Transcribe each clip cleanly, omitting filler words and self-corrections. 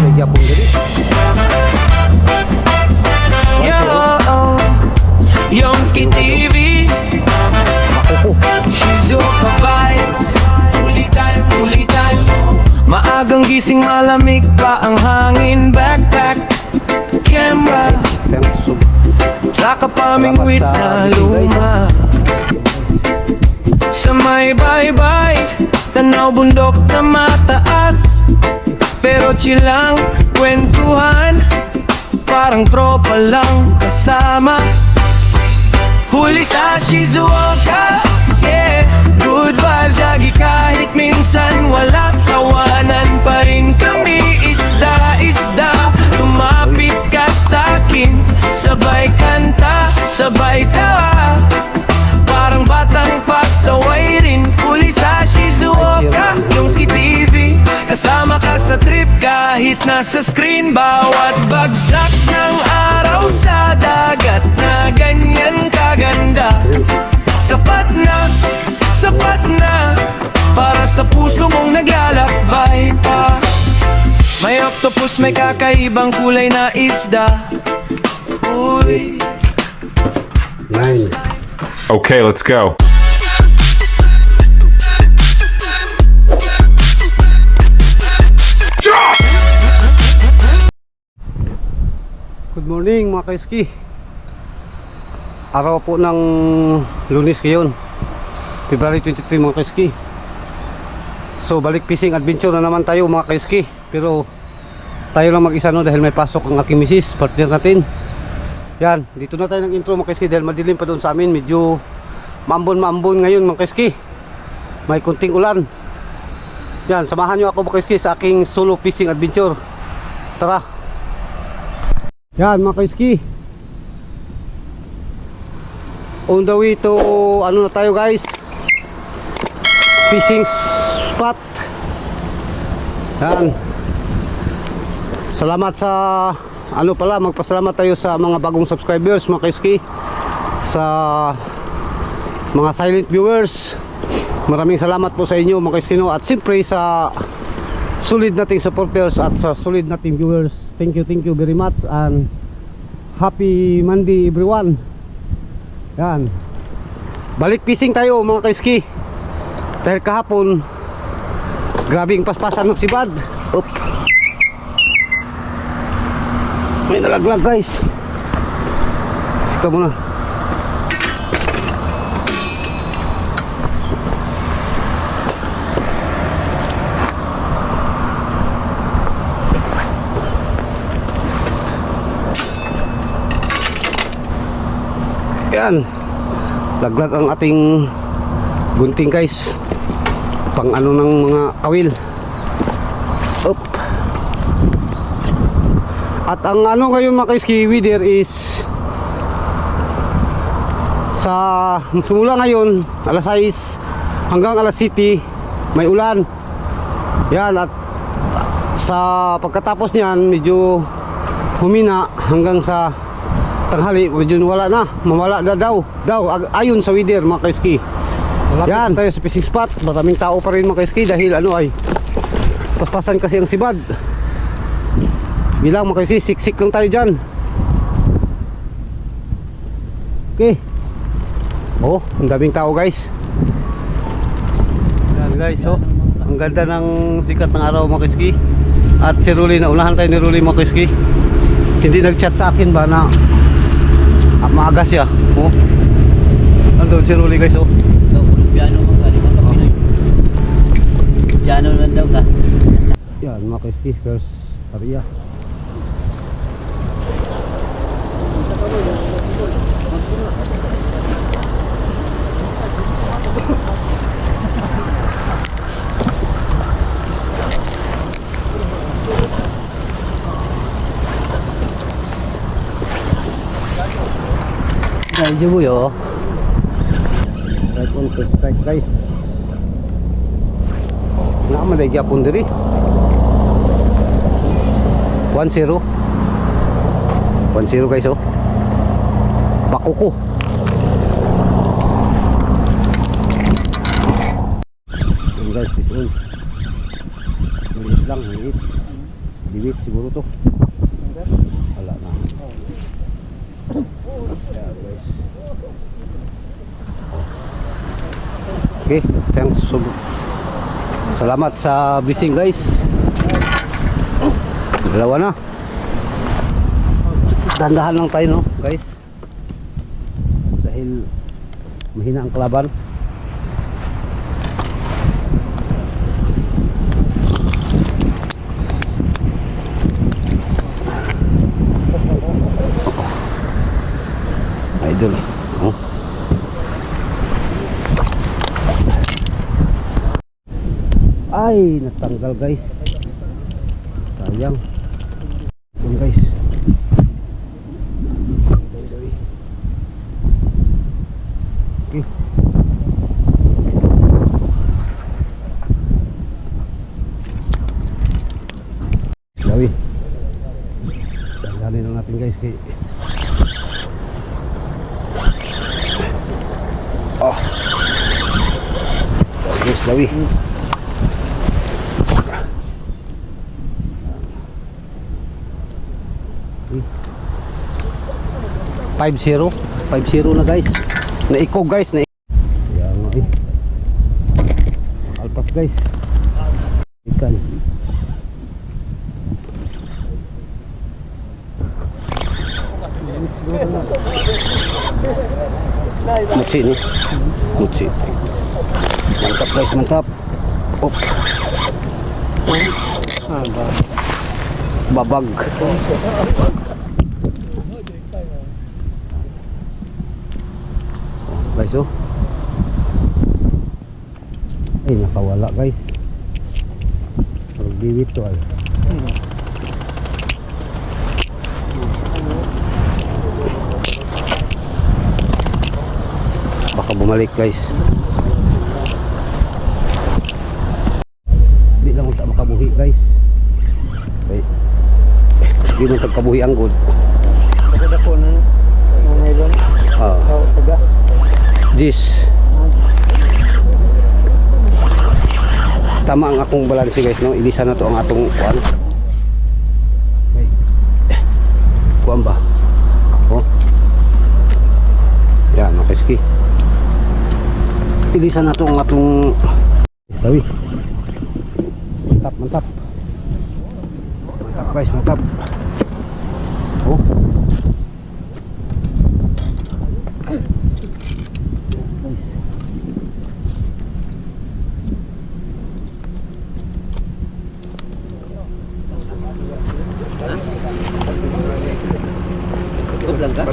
may gyapon diri. Yo, Yongski TV, Shizuoka vibes, ulitan. Maagang gising, malamig pa ang hangin. Backpack, camera, saka pamingwit na luma. Sa may bye-bye, tanaw bundok na mataas. Pero chill lang, kwentuhan, parang tropa lang kasama. Huli sa Shizuoka, yeah. Good vibes lagi kahit minsan wala. Tawanan pa rin kami, isda. Lumapit ka sa'kin, sabay kanta, sabay tawa. Parang batang pasaway rin. Huli sa Shizuoka, Yongski TV. Kasama ka sa trip kahit nasa screen. Bawat bagsak ng araw sa dagat na ganyan kaganda. Sapat na para sa puso mong naglalakbay pa. May octopus, may kakaibang kulay na isda. Uy. 9. Okay, let's go. Good morning mga kaiski. Araw po ng Lunes ngayon, February 23 mga kaiski. So balik fishing adventure na naman tayo mga kaiski. Pero tayo lang mag-isa no, dahil may pasok ang aking misis, partner natin. Yan, dito na tayo ng intro mga kaiski dahil madilim pa doon sa amin. Medyo maambon ngayon mga kaiski. May kunting ulan. Yan, samahan nyo ako mga kaiski sa aking solo fishing adventure. Tara. Yan mga kaiski, on the way to ano na tayo guys, fishing spot. Yan, salamat sa ano pala, magpasalamat tayo sa mga bagong subscribers mga kaiski, sa mga silent viewers. Maraming salamat po sa inyo mga kaiski no? At siyempre sa solid nating supporters at sa solid nating viewers. Thank you very much and happy Monday everyone. Yan, balik fishing tayo mga kaiski dahil kahapon grabing paspasan ng sibad. Oop. May nalaglag guys. Sika muna. Yan, laglag ang ating gunting guys, pang ano ng mga kawil. Up. At ang ano ngayon mga kaiski weather is sa simula ngayon alas 6 hanggang alas 7 may ulan. Yan, at sa pagkatapos niyan medyo humina hanggang sa tanghali, medyo mawala na daw ayon sa weather mga kaiski. Yan, tayo sa fishing spot. Maraming tao pa rin mga kaiski dahil ano ay paspasan kasi ang sibad. Bilang mga kaiski, siksik lang tayo dyan. Okay. Oh, ang daming tao guys. Yan guys, oh, ang ganda ng sikat ng araw mga kaiski. At si Ruli, naunahan tayo ni Ruli mga kaiski. Hindi nag-chat sa akin ba na maaga siya. Oh. Andun si Ruli guys, oh. Piano mo ka, di ba ka Pinoy? Piano lang daw ka. Yan mga kaiski, first area. Medyo buyo. Strike on to strike guys. Nga man gyapon diri. 1-0. 1-0 guys, oh. Bakuko. Yan guys, this one. Maliit lang, maliit. Diwit siguro to. Wala na. Yan guys. Okay, thanks. Salamat sa blessing guys. Dalawa na. Dandahan lang tayo no guys. Dahil mahina ang kalaban. Idol. Oh. Ay, natanggal guys. Sayang. Yun guys. Okay. Gawin. Tanggalin lang natin guys kay oh. Guys, lawi. 5-0 na guys. Naiko guys, na yan nga eh. Alpas guys. Ikan. Mutsi ni. Mutsi. Mantap guys, mantap. Op. Babag. Guys oh. Ay nakawala guys. Pagdiwit to ay. Baka bumalik guys. Di lang unta makabuhi guys. Okay. Di man tagkabuhi ang good. Kada ko na ngayon. Ah. Taga. This tama ang akong balanse guys no, ilisa na to ang atong kuan. Okay. Kuan ba? Oh. Yan, okay ski. Ilisa na to ang atong tawi. Mantap, mantap. Mantap guys, mantap. Oh. Lang ka?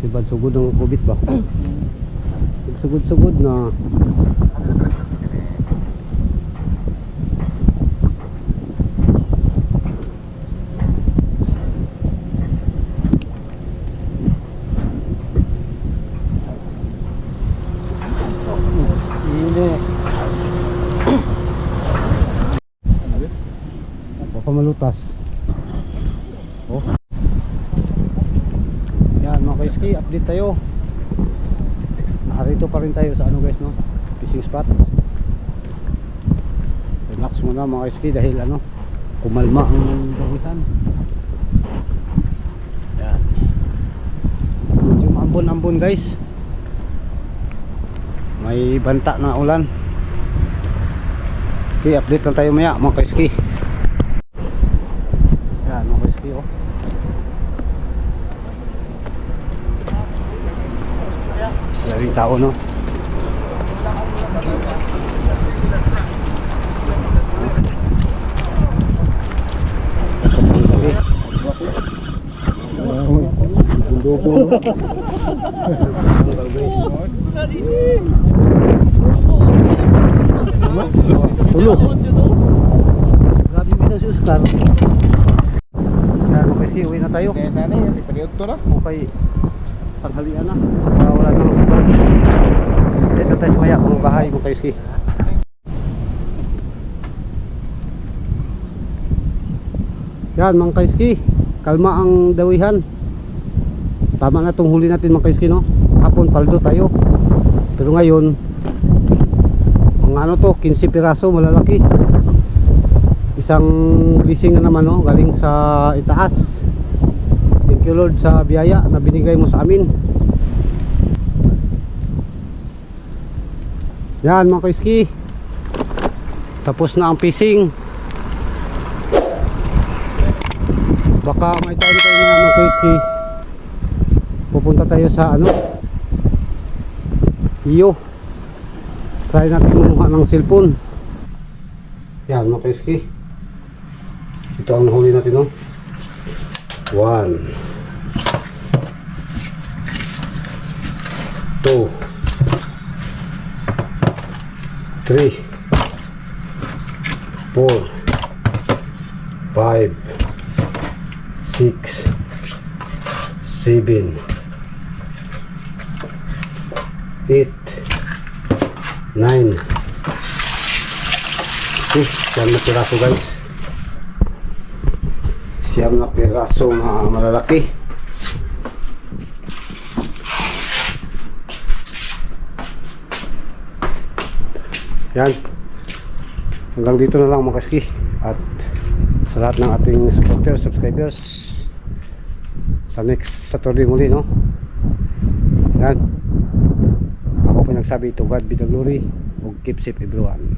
Sibad sugod ng kubit ba? Sugod-sugod na. Hindi. Baka malutas. Oh. Yan mga kaiski, update tayo. Narito pa rin tayo sa ano guys no, fishing spot. Relax muna mga kaiski dahil ano, kumalma ang dahilan. Yan. Medyo maambon-ambon guys. May banta na ulan. Okay, update lang tayo maya mga kaiski. Yan mga kaiski oh. Maraming tao no. Bundo po no. Tulo. Grabe kita si Oscar. Yan, okay, uwi na tayo. Kaya nanay, hindi pa rin ito na. Okay, tanghalian na. Saka wala nang sibar. Dito tayo sa maya, mga bahay mo kayo ski. Yan mga kaiski, kalma ang dawihan. Tama na itong huli natin mga kaiski, no? Hapon paldo tayo. Pero ngayon mga ano to, 15 piraso malalaki. Isang blessing na naman, no? Galing sa itaas. Thank you Lord sa biyaya na binigay mo sa amin. Yan mga kaiski, tapos na ang fishing. Baka may time tayo na mga kaiski, pupunta tayo sa ano, iyo. Try natin kumuha ng cellphone. Yan mga kaiski, ito ang nahuli natin, no? 1 2 3 4 5 6 7 8 9. Siyam na piraso guys. Siyam na piraso na malalaki. Yan. Hanggang dito na lang mga kaski. At sa lahat ng ating supporters, subscribers, sa next Saturday muli, no? Yan. Ako pinagsabi, to God be the glory. Keep safe everyone.